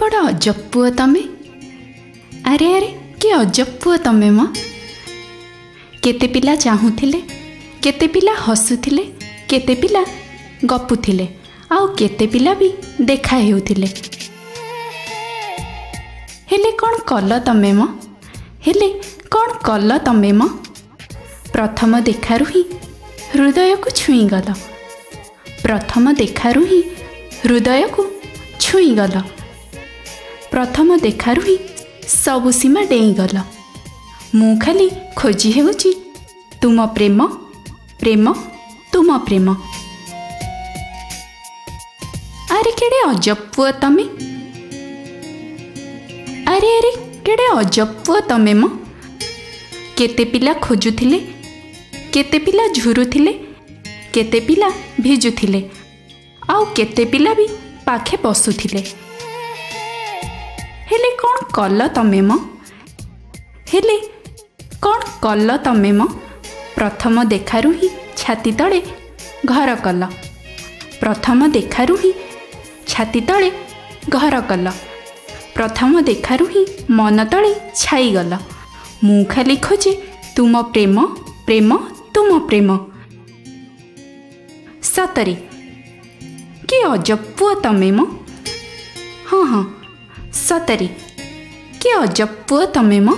बड़ अजब पुआ तमे। अरे अरे कि अजब पुआ तमे म। केते पिला चाहूथिले, केते पिला हसुथिले, केते पिला गपुथिले, आउ केते पिला भी देखा हेउथिले। हेले कौन कल तमे म, हेले कौन कल तमे म। प्रथम देखारु ही हृदय को छुई गल, प्रथम देखारु ही हृदय को छुई गल, प्रथम देखारु ही सबु सीमा डेई गल। मु खाली खोजी हेउची तुम प्रेम, प्रेम तुम प्रेम। अरे केड़े अजब पुआ तमे। अरे अरे केड़े अजब पुआ तमे म। केते पिला खोजुथिले, केते पिला झुरुथिले, केते पिला भिजुथिले, आउ केते पिला भी पाखे बसुथिले। हेले कौन कल तमे म, हेले कौन कल तमे म। प्रथम देखारु ही छाती तले घर कल, प्रथम देखारु ही छाती तले घर कल, प्रथम देखारु ही मन तले छाई गल। मु खाली खोजे तुम प्रेम, प्रेम तुम प्रेम। सतरे कि अजब पुआ तमे म। हाँ हाँ सतरे कि अजब पुआ तमे म।